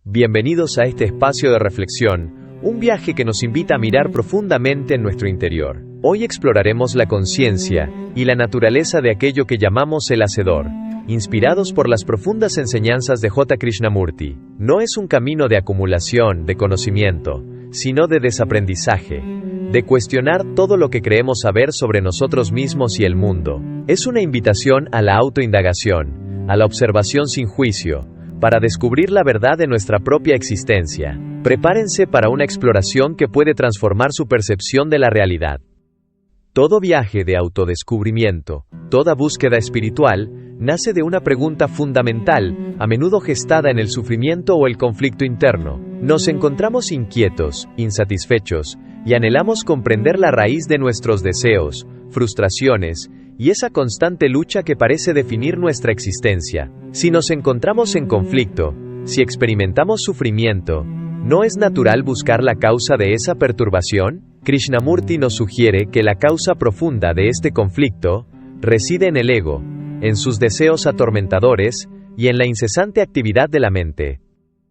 Bienvenidos a este espacio de reflexión, un viaje que nos invita a mirar profundamente en nuestro interior. Hoy exploraremos la conciencia y la naturaleza de aquello que llamamos el Hacedor, inspirados por las profundas enseñanzas de J. Krishnamurti. No es un camino de acumulación, de conocimiento, sino de desaprendizaje, de cuestionar todo lo que creemos saber sobre nosotros mismos y el mundo. Es una invitación a la autoindagación, a la observación sin juicio, para descubrir la verdad de nuestra propia existencia. Prepárense para una exploración que puede transformar su percepción de la realidad. Todo viaje de autodescubrimiento, toda búsqueda espiritual, nace de una pregunta fundamental, a menudo gestada en el sufrimiento o el conflicto interno. Nos encontramos inquietos, insatisfechos, y anhelamos comprender la raíz de nuestros deseos, frustraciones, y esa constante lucha que parece definir nuestra existencia. Si nos encontramos en conflicto, si experimentamos sufrimiento, ¿no es natural buscar la causa de esa perturbación? Krishnamurti nos sugiere que la causa profunda de este conflicto reside en el ego, en sus deseos atormentadores y en la incesante actividad de la mente.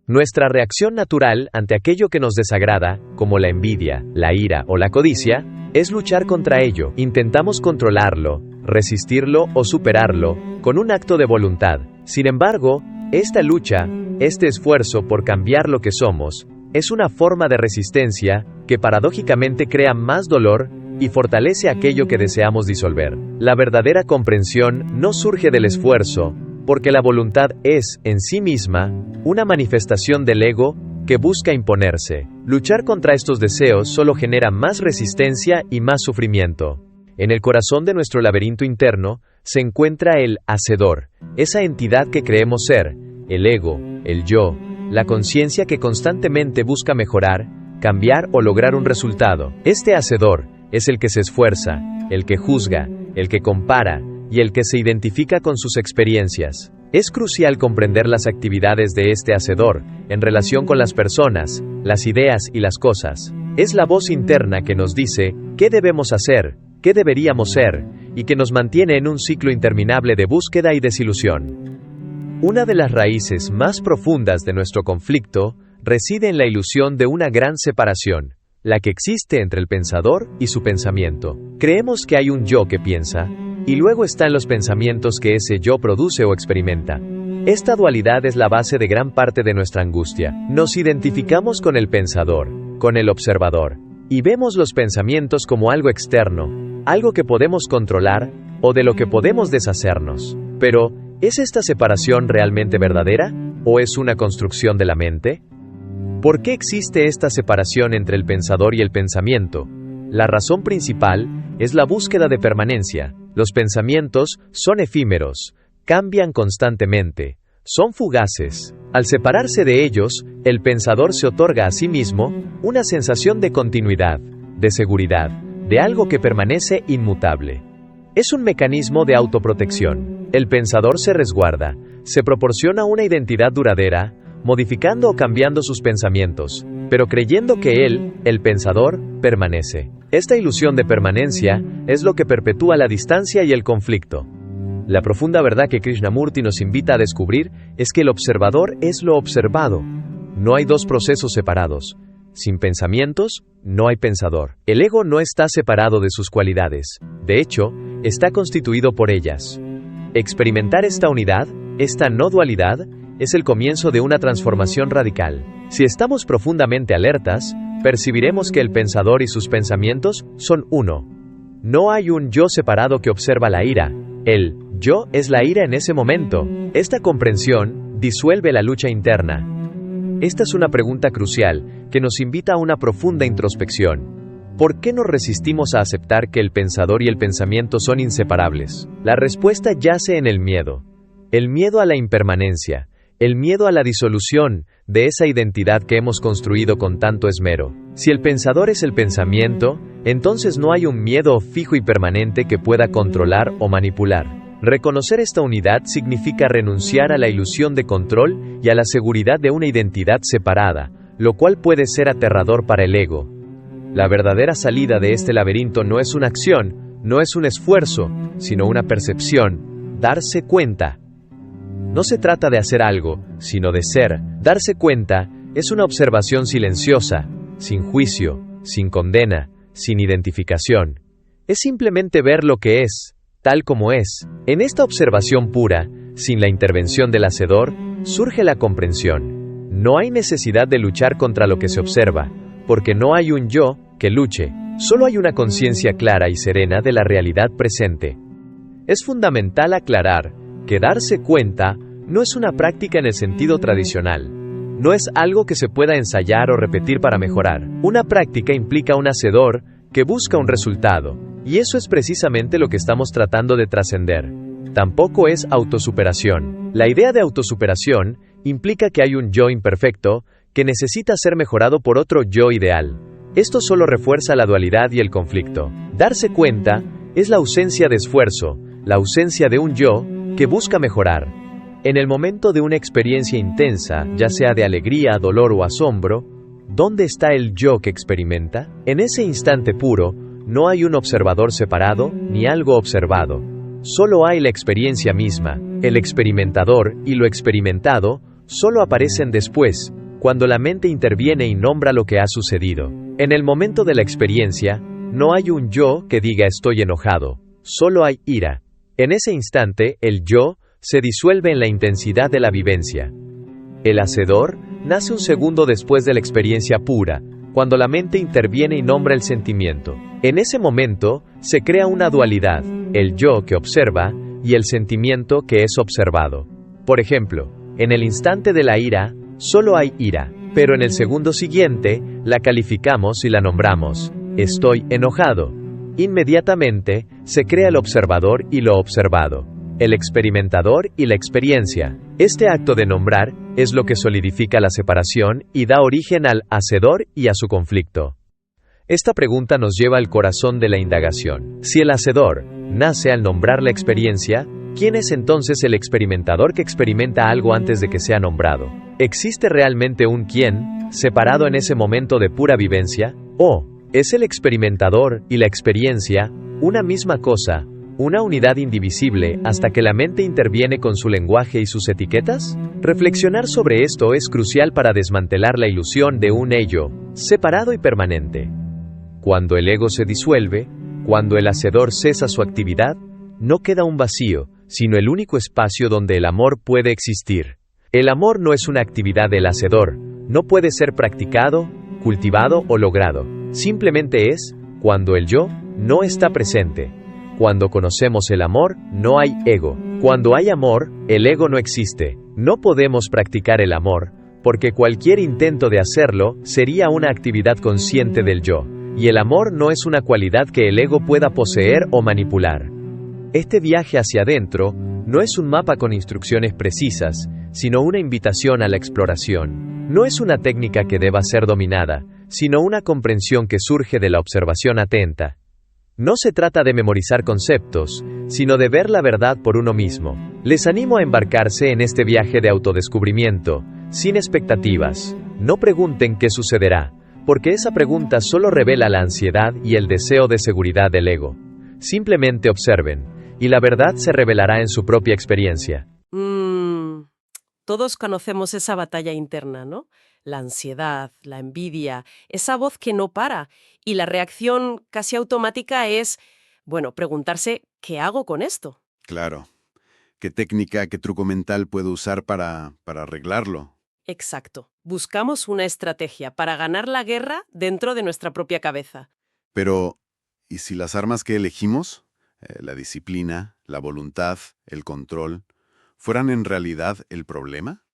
Nuestra reacción natural ante aquello que nos desagrada, como la envidia, la ira o la codicia, es luchar contra ello. Intentamos controlarlo, resistirlo o superarlo, con un acto de voluntad. Sin embargo, esta lucha, este esfuerzo por cambiar lo que somos, es una forma de resistencia que paradójicamente crea más dolor y fortalece aquello que deseamos disolver. La verdadera comprensión no surge del esfuerzo, porque la voluntad es, en sí misma, una manifestación del ego que busca imponerse. Luchar contra estos deseos solo genera más resistencia y más sufrimiento. En el corazón de nuestro laberinto interno se encuentra el Hacedor, esa entidad que creemos ser, el ego, el yo, la conciencia que constantemente busca mejorar, cambiar o lograr un resultado. Este Hacedor es el que se esfuerza, el que juzga, el que compara y el que se identifica con sus experiencias. Es crucial comprender las actividades de este Hacedor en relación con las personas, las ideas y las cosas. Es la voz interna que nos dice qué debemos hacer, qué deberíamos ser, y que nos mantiene en un ciclo interminable de búsqueda y desilusión. Una de las raíces más profundas de nuestro conflicto reside en la ilusión de una gran separación, la que existe entre el pensador y su pensamiento. Creemos que hay un yo que piensa, y luego están los pensamientos que ese yo produce o experimenta. Esta dualidad es la base de gran parte de nuestra angustia. Nos identificamos con el pensador, con el observador, y vemos los pensamientos como algo externo, algo que podemos controlar, o de lo que podemos deshacernos. Pero, ¿es esta separación realmente verdadera? ¿O es una construcción de la mente? ¿Por qué existe esta separación entre el pensador y el pensamiento? La razón principal es la búsqueda de permanencia. Los pensamientos son efímeros, cambian constantemente, son fugaces. Al separarse de ellos, el pensador se otorga a sí mismo una sensación de continuidad, de seguridad, de algo que permanece inmutable. Es un mecanismo de autoprotección. El pensador se resguarda, se proporciona una identidad duradera, modificando o cambiando sus pensamientos, pero creyendo que él, el pensador, permanece. Esta ilusión de permanencia es lo que perpetúa la distancia y el conflicto. La profunda verdad que Krishnamurti nos invita a descubrir es que el observador es lo observado. No hay dos procesos separados. Sin pensamientos, no hay pensador. El ego no está separado de sus cualidades. De hecho, está constituido por ellas. Experimentar esta unidad, esta no dualidad, es el comienzo de una transformación radical. Si estamos profundamente alertas, percibiremos que el pensador y sus pensamientos son uno. No hay un yo separado que observa la ira. El yo es la ira en ese momento. Esta comprensión disuelve la lucha interna. Esta es una pregunta crucial que nos invita a una profunda introspección. ¿Por qué nos resistimos a aceptar que el pensador y el pensamiento son inseparables? La respuesta yace en el miedo a la impermanencia, el miedo a la disolución de esa identidad que hemos construido con tanto esmero. Si el pensador es el pensamiento, entonces no hay un miedo fijo y permanente que pueda controlar o manipular. Reconocer esta unidad significa renunciar a la ilusión de control y a la seguridad de una identidad separada, lo cual puede ser aterrador para el ego. La verdadera salida de este laberinto no es una acción, no es un esfuerzo, sino una percepción, darse cuenta. No se trata de hacer algo, sino de ser. Darse cuenta es una observación silenciosa, sin juicio, sin condena, sin identificación. Es simplemente ver lo que es, tal como es. En esta observación pura, sin la intervención del hacedor, surge la comprensión. No hay necesidad de luchar contra lo que se observa, porque no hay un yo que luche, solo hay una conciencia clara y serena de la realidad presente. Es fundamental aclarar que darse cuenta no es una práctica en el sentido tradicional. No es algo que se pueda ensayar o repetir para mejorar. Una práctica implica un hacedor que busca un resultado, y eso es precisamente lo que estamos tratando de trascender. Tampoco es autosuperación. La idea de autosuperación implica que hay un yo imperfecto que necesita ser mejorado por otro yo ideal. Esto solo refuerza la dualidad y el conflicto. Darse cuenta es la ausencia de esfuerzo, la ausencia de un yo que busca mejorar. En el momento de una experiencia intensa, ya sea de alegría, dolor o asombro, ¿dónde está el yo que experimenta? En ese instante puro, no hay un observador separado, ni algo observado. Solo hay la experiencia misma. El experimentador y lo experimentado solo aparecen después, cuando la mente interviene y nombra lo que ha sucedido. En el momento de la experiencia, no hay un yo que diga estoy enojado, solo hay ira. En ese instante, el yo se disuelve en la intensidad de la vivencia. El hacedor nace un segundo después de la experiencia pura, cuando la mente interviene y nombra el sentimiento. En ese momento, se crea una dualidad, el yo que observa y el sentimiento que es observado. Por ejemplo, en el instante de la ira, solo hay ira, pero en el segundo siguiente, la calificamos y la nombramos. Estoy enojado. Inmediatamente, se crea el observador y lo observado, el experimentador y la experiencia. Este acto de nombrar es lo que solidifica la separación y da origen al hacedor y a su conflicto. Esta pregunta nos lleva al corazón de la indagación. Si el hacedor nace al nombrar la experiencia, ¿quién es entonces el experimentador que experimenta algo antes de que sea nombrado? ¿Existe realmente un quién, separado en ese momento de pura vivencia? ¿O es el experimentador y la experiencia una misma cosa, una unidad indivisible hasta que la mente interviene con su lenguaje y sus etiquetas? Reflexionar sobre esto es crucial para desmantelar la ilusión de un ello, separado y permanente. Cuando el ego se disuelve, cuando el hacedor cesa su actividad, no queda un vacío, sino el único espacio donde el amor puede existir. El amor no es una actividad del hacedor, no puede ser practicado, cultivado o logrado. Simplemente es, cuando el yo no está presente. Cuando conocemos el amor, no hay ego. Cuando hay amor, el ego no existe. No podemos practicar el amor, porque cualquier intento de hacerlo sería una actividad consciente del yo, y el amor no es una cualidad que el ego pueda poseer o manipular. Este viaje hacia adentro no es un mapa con instrucciones precisas, sino una invitación a la exploración. No es una técnica que deba ser dominada, sino una comprensión que surge de la observación atenta. No se trata de memorizar conceptos, sino de ver la verdad por uno mismo. Les animo a embarcarse en este viaje de autodescubrimiento, sin expectativas. No pregunten qué sucederá, porque esa pregunta solo revela la ansiedad y el deseo de seguridad del ego. Simplemente observen, y la verdad se revelará en su propia experiencia. Todos conocemos esa batalla interna, ¿no? La ansiedad, la envidia, esa voz que no para, y la reacción casi automática es, preguntarse, ¿qué hago con esto? Claro. ¿Qué técnica, qué truco mental puedo usar para arreglarlo? Exacto. Buscamos una estrategia para ganar la guerra dentro de nuestra propia cabeza. Pero, ¿y si las armas que elegimos, la disciplina, la voluntad, el control, fueran en realidad el problema?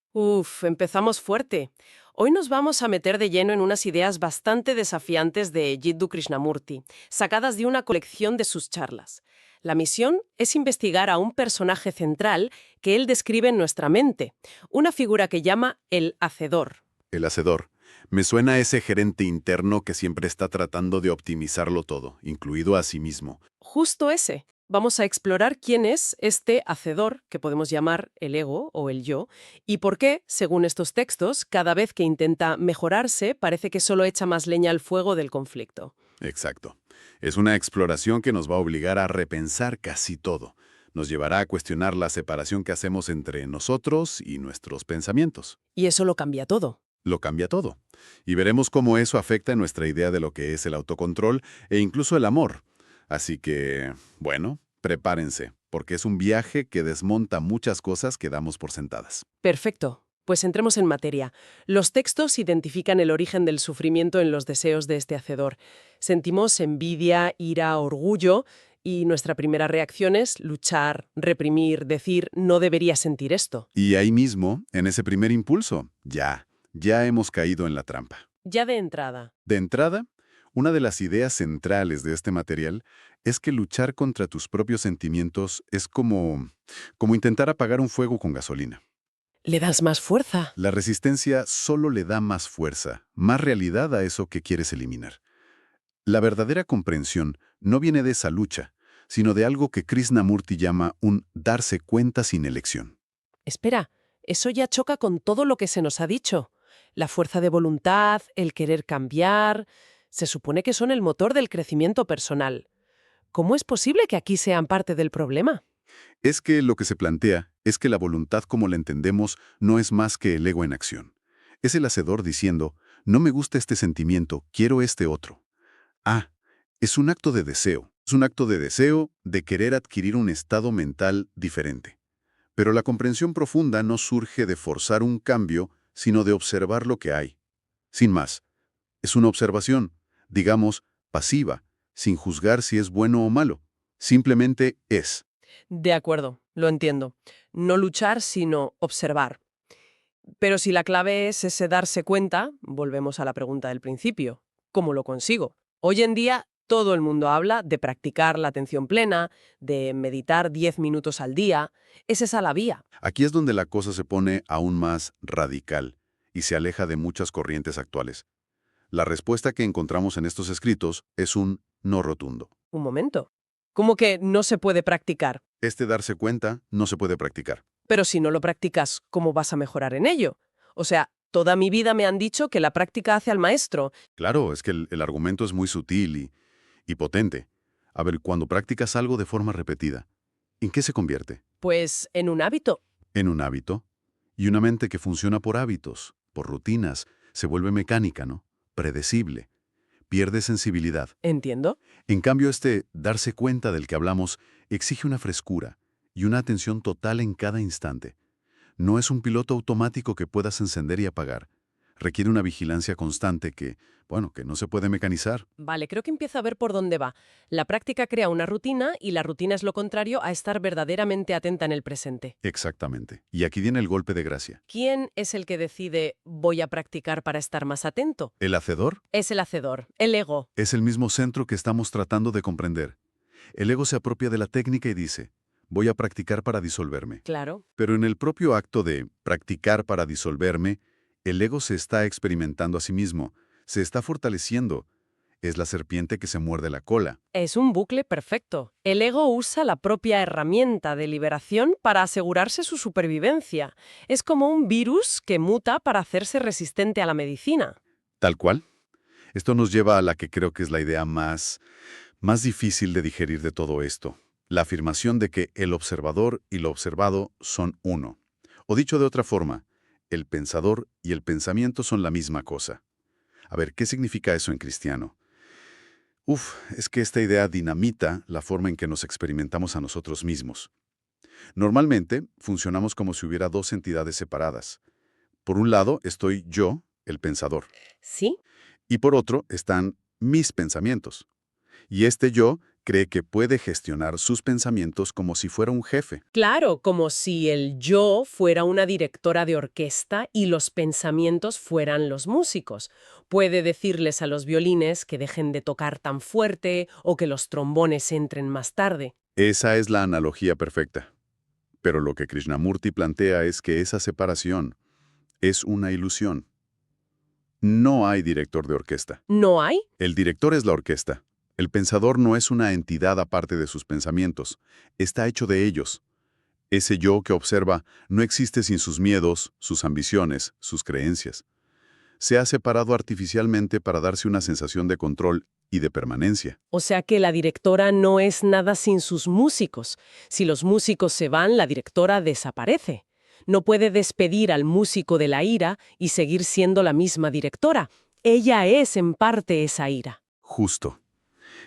Empezamos fuerte. Hoy nos vamos a meter de lleno en unas ideas bastante desafiantes de Jiddu Krishnamurti, sacadas de una colección de sus charlas. La misión es investigar a un personaje central que él describe en nuestra mente, una figura que llama el hacedor. El hacedor. Me suena a ese gerente interno que siempre está tratando de optimizarlo todo, incluido a sí mismo. Justo ese. Vamos a explorar quién es este hacedor, que podemos llamar el ego o el yo, y por qué, según estos textos, cada vez que intenta mejorarse, parece que solo echa más leña al fuego del conflicto. Exacto. Es una exploración que nos va a obligar a repensar casi todo. Nos llevará a cuestionar la separación que hacemos entre nosotros y nuestros pensamientos. Y eso lo cambia todo. Lo cambia todo. Y veremos cómo eso afecta en nuestra idea de lo que es el autocontrol e incluso el amor. Así que, bueno, prepárense, porque es un viaje que desmonta muchas cosas que damos por sentadas. Perfecto. Pues entremos en materia. Los textos identifican el origen del sufrimiento en los deseos de este hacedor. Sentimos envidia, ira, orgullo, y nuestra primera reacción es luchar, reprimir, decir, no debería sentir esto. Y ahí mismo, en ese primer impulso, ya hemos caído en la trampa. Ya de entrada. De entrada, una de las ideas centrales de este material es que luchar contra tus propios sentimientos es como intentar apagar un fuego con gasolina. Le das más fuerza. La resistencia solo le da más fuerza, más realidad a eso que quieres eliminar. La verdadera comprensión no viene de esa lucha, sino de algo que Krishnamurti llama un darse cuenta sin elección. Espera, eso ya choca con todo lo que se nos ha dicho. La fuerza de voluntad, el querer cambiar, se supone que son el motor del crecimiento personal. ¿Cómo es posible que aquí sean parte del problema? Es que lo que se plantea es que la voluntad como la entendemos no es más que el ego en acción. Es el hacedor diciendo, no me gusta este sentimiento, quiero este otro. Ah, es un acto de deseo. Es un acto de deseo de querer adquirir un estado mental diferente. Pero la comprensión profunda no surge de forzar un cambio, sino de observar lo que hay. Sin más, es una observación, digamos, pasiva, sin juzgar si es bueno o malo. Simplemente es. De acuerdo, lo entiendo. No luchar, sino observar. Pero si la clave es ese darse cuenta, volvemos a la pregunta del principio. ¿Cómo lo consigo? Hoy en día todo el mundo habla de practicar la atención plena, de meditar 10 minutos al día. Es esa la vía. Aquí es donde la cosa se pone aún más radical y se aleja de muchas corrientes actuales. La respuesta que encontramos en estos escritos es un no rotundo. Un momento. ¿Cómo que no se puede practicar? Este darse cuenta no se puede practicar. Pero si no lo practicas, ¿cómo vas a mejorar en ello? O sea, toda mi vida me han dicho que la práctica hace al maestro. Claro, es que el argumento es muy sutil y potente. A ver, cuando practicas algo de forma repetida, ¿en qué se convierte? Pues en un hábito. En un hábito. Y una mente que funciona por hábitos, por rutinas, se vuelve mecánica, ¿no? Predecible. Pierde sensibilidad. ¿Entiendo? En cambio, este darse cuenta del que hablamos exige una frescura y una atención total en cada instante. No es un piloto automático que puedas encender y apagar. Requiere una vigilancia constante que no se puede mecanizar. Vale, creo que empiezo a ver por dónde va. La práctica crea una rutina y la rutina es lo contrario a estar verdaderamente atenta en el presente. Exactamente. Y aquí viene el golpe de gracia. ¿Quién es el que decide voy a practicar para estar más atento? El hacedor Es el hacedor, el ego. es el mismo centro que estamos tratando de comprender. El ego se apropia de la técnica y dice, voy a practicar para disolverme. Claro. Pero en el propio acto de practicar para disolverme, el ego se está experimentando a sí mismo, se está fortaleciendo. Es la serpiente que se muerde la cola. Es un bucle perfecto. El ego usa la propia herramienta de liberación para asegurarse su supervivencia. Es como un virus que muta para hacerse resistente a la medicina. Tal cual. Esto nos lleva a la que creo que es la idea más difícil de digerir de todo esto. La afirmación de que el observador y lo observado son uno. O dicho de otra forma, el pensador y el pensamiento son la misma cosa. A ver, ¿qué significa eso en cristiano? Es que esta idea dinamita la forma en que nos experimentamos a nosotros mismos. Normalmente, funcionamos como si hubiera dos entidades separadas. Por un lado, estoy yo, el pensador, ¿Sí? y por otro están mis pensamientos. Y este yo cree que puede gestionar sus pensamientos como si fuera un jefe. Claro, como si el yo fuera una directora de orquesta y los pensamientos fueran los músicos. Puede decirles a los violines que dejen de tocar tan fuerte o que los trombones entren más tarde. Esa es la analogía perfecta. Pero lo que Krishnamurti plantea es que esa separación es una ilusión. No hay director de orquesta. ¿No hay? El director es la orquesta. El pensador no es una entidad aparte de sus pensamientos. Está hecho de ellos. Ese yo que observa no existe sin sus miedos, sus ambiciones, sus creencias. Se ha separado artificialmente para darse una sensación de control y de permanencia. O sea que la directora no es nada sin sus músicos. Si los músicos se van, la directora desaparece. No puede despedir al músico de la ira y seguir siendo la misma directora. Ella es en parte esa ira. Justo.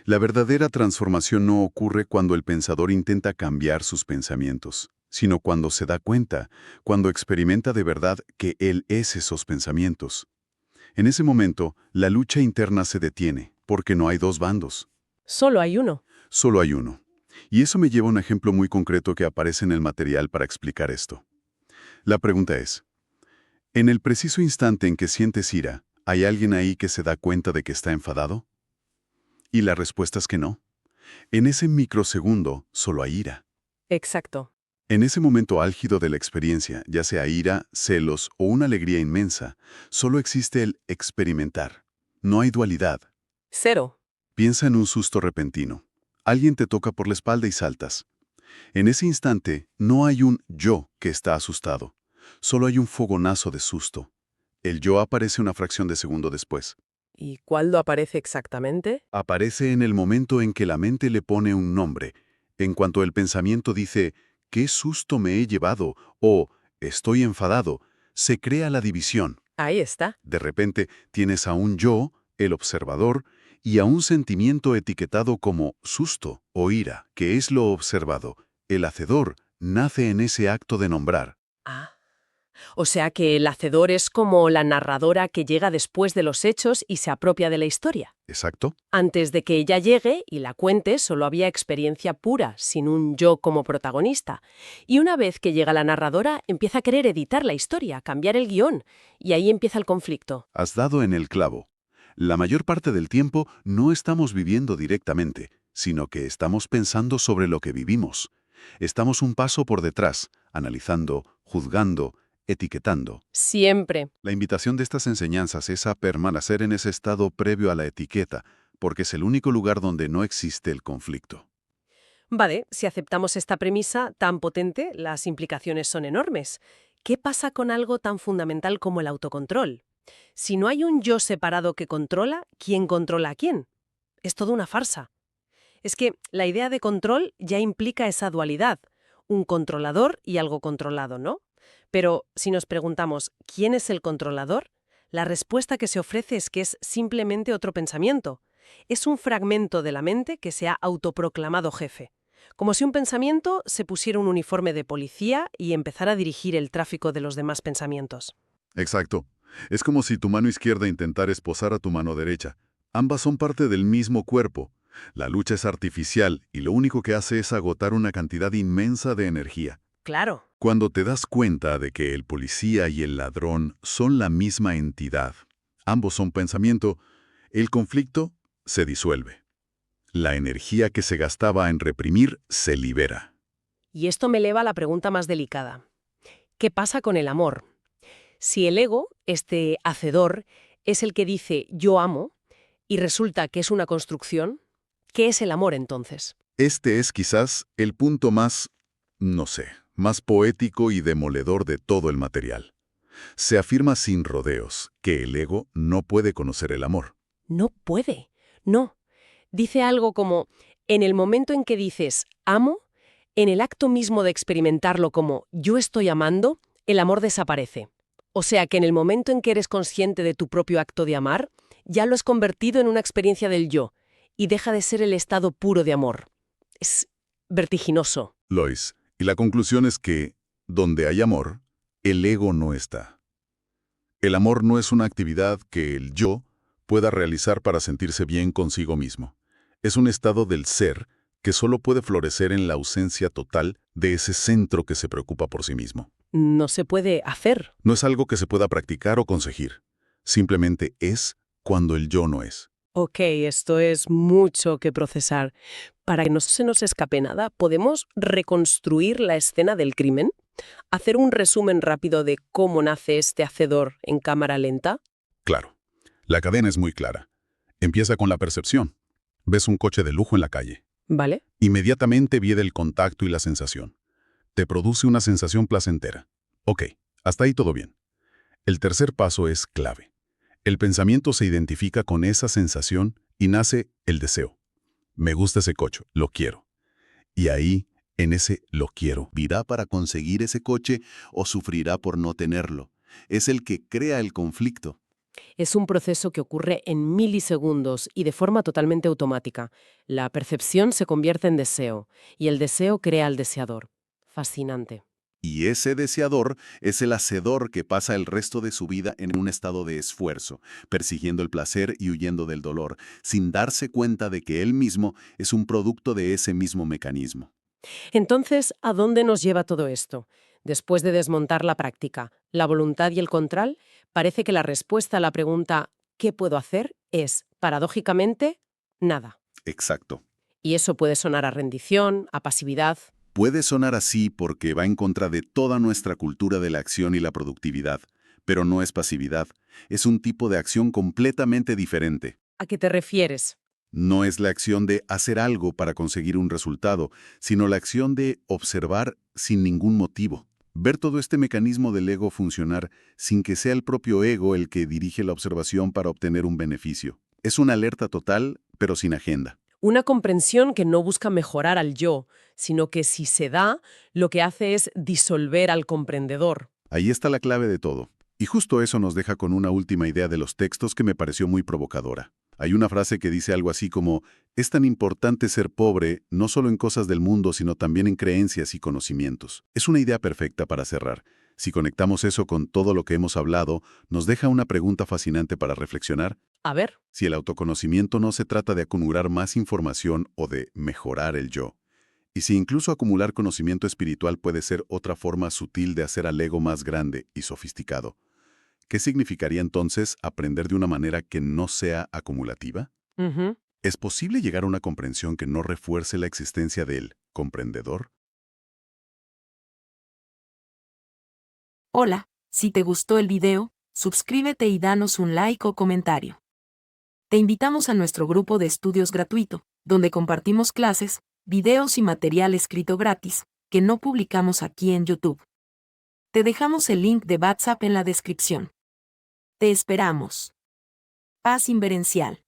La verdadera transformación no ocurre cuando el pensador intenta cambiar sus pensamientos, sino cuando se da cuenta, cuando experimenta de verdad que él es esos pensamientos. En ese momento, la lucha interna se detiene, porque no hay dos bandos. Solo hay uno. Solo hay uno. Y eso me lleva a un ejemplo muy concreto que aparece en el material para explicar esto. La pregunta es, ¿en el preciso instante en que sientes ira, hay alguien ahí que se da cuenta de que está enfadado? Y la respuesta es que no. En ese microsegundo solo hay ira. Exacto. En ese momento álgido de la experiencia, ya sea ira, celos o una alegría inmensa, solo existe el experimentar. No hay dualidad. Cero. Piensa en un susto repentino. Alguien te toca por la espalda y saltas. En ese instante, no hay un yo que está asustado. Solo hay un fogonazo de susto. El yo aparece una fracción de segundo después. ¿Y cuándo aparece exactamente? Aparece en el momento en que la mente le pone un nombre. En cuanto el pensamiento dice, «¿Qué susto me he llevado?» o «Estoy enfadado», se crea la división. Ahí está. De repente, tienes a un yo, el observador, y a un sentimiento etiquetado como susto o ira, que es lo observado. El hacedor nace en ese acto de nombrar. Ah. O sea que el hacedor es como la narradora que llega después de los hechos y se apropia de la historia. ¿Exacto? Antes de que ella llegue y la cuente, solo había experiencia pura, sin un yo como protagonista. Y una vez que llega la narradora, empieza a querer editar la historia, cambiar el guión, y ahí empieza el conflicto. Has dado en el clavo. La mayor parte del tiempo no estamos viviendo directamente, sino que estamos pensando sobre lo que vivimos. Estamos un paso por detrás, analizando, juzgando, etiquetando. Siempre. La invitación de estas enseñanzas es a permanecer en ese estado previo a la etiqueta, porque es el único lugar donde no existe el conflicto. Vale, si aceptamos esta premisa tan potente, las implicaciones son enormes. ¿Qué pasa con algo tan fundamental como el autocontrol? Si no hay un yo separado que controla, ¿quién controla a quién? Es toda una farsa. Es que la idea de control ya implica esa dualidad, un controlador y algo controlado, ¿no? Pero si nos preguntamos ¿quién es el controlador? La respuesta que se ofrece es que es simplemente otro pensamiento. Es un fragmento de la mente que se ha autoproclamado jefe. Como si un pensamiento se pusiera un uniforme de policía y empezara a dirigir el tráfico de los demás pensamientos. Exacto. Es como si tu mano izquierda intentara esposar a tu mano derecha. Ambas son parte del mismo cuerpo. La lucha es artificial y lo único que hace es agotar una cantidad inmensa de energía. Claro. Cuando te das cuenta de que el policía y el ladrón son la misma entidad, ambos son pensamiento, el conflicto se disuelve. La energía que se gastaba en reprimir se libera. Y esto me eleva a la pregunta más delicada. ¿Qué pasa con el amor? Si el ego, este hacedor, es el que dice yo amo, y resulta que es una construcción, ¿qué es el amor entonces? Este es quizás el punto más, no sé, más poético y demoledor de todo el material. Se afirma sin rodeos que el ego no puede conocer el amor. No puede. No. Dice algo como, en el momento en que dices amo, en el acto mismo de experimentarlo como yo estoy amando, el amor desaparece. O sea que en el momento en que eres consciente de tu propio acto de amar, ya lo has convertido en una experiencia del yo y deja de ser el estado puro de amor. Es vertiginoso. Lois, y la conclusión es que, donde hay amor, el ego no está. El amor no es una actividad que el yo pueda realizar para sentirse bien consigo mismo. Es un estado del ser que solo puede florecer en la ausencia total de ese centro que se preocupa por sí mismo. No se puede hacer. No es algo que se pueda practicar o conseguir. Simplemente es cuando el yo no es. Ok, esto es mucho que procesar. Para que no se nos escape nada, ¿podemos reconstruir la escena del crimen? ¿Hacer un resumen rápido de cómo nace este hacedor en cámara lenta? Claro. La cadena es muy clara. Empieza con la percepción. Ves un coche de lujo en la calle. ¿Vale? Inmediatamente viene el contacto y la sensación. Te produce una sensación placentera. Ok, hasta ahí todo bien. El tercer paso es clave. El pensamiento se identifica con esa sensación Y nace el deseo. Me gusta ese coche, lo quiero. Y ahí, en ese lo quiero, ¿Vivirá para conseguir ese coche o sufrirá por no tenerlo? Es el que crea el conflicto. Es un proceso que ocurre en milisegundos y de forma totalmente automática. La percepción se convierte en deseo y el deseo crea al deseador. Fascinante. Y ese deseador es el hacedor que pasa el resto de su vida en un estado de esfuerzo, persiguiendo el placer y huyendo del dolor, sin darse cuenta de que él mismo es un producto de ese mismo mecanismo. Entonces, ¿a dónde nos lleva todo esto? Después de desmontar la práctica, la voluntad y el control, parece que la respuesta a la pregunta ¿qué puedo hacer? Es, paradójicamente, nada. Exacto. Y eso puede sonar a rendición, a pasividad. Puede sonar así porque va en contra de toda nuestra cultura de la acción y la productividad, pero no es pasividad, es un tipo de acción completamente diferente. ¿A qué te refieres? No es la acción de hacer algo para conseguir un resultado, sino la acción de observar sin ningún motivo. Ver todo este mecanismo del ego funcionar sin que sea el propio ego el que dirige la observación para obtener un beneficio. Es una alerta total, pero sin agenda. Una comprensión que no busca mejorar al yo, sino que si se da, lo que hace es disolver al comprendedor. Ahí está la clave de todo. Y justo eso nos deja con una última idea de los textos que me pareció muy provocadora. Hay una frase que dice algo así como, es tan importante ser pobre, no solo en cosas del mundo, sino también en creencias y conocimientos. Es una idea perfecta para cerrar. Si conectamos eso con todo lo que hemos hablado, nos deja una pregunta fascinante para reflexionar. A ver, Si el autoconocimiento no se trata de acumular más información o de mejorar el yo, y si incluso acumular conocimiento espiritual puede ser otra forma sutil de hacer al ego más grande y sofisticado, ¿qué significaría entonces aprender de una manera que no sea acumulativa? ujú. ¿Es posible llegar a una comprensión que no refuerce la existencia del comprendedor? Hola, si te gustó el video, suscríbete y danos un like o comentario. Te invitamos a nuestro grupo de estudios gratuito, donde compartimos clases, videos y material escrito gratis, que no publicamos aquí en YouTube. Te dejamos el link de WhatsApp en la descripción. Te esperamos. Paz inverencial.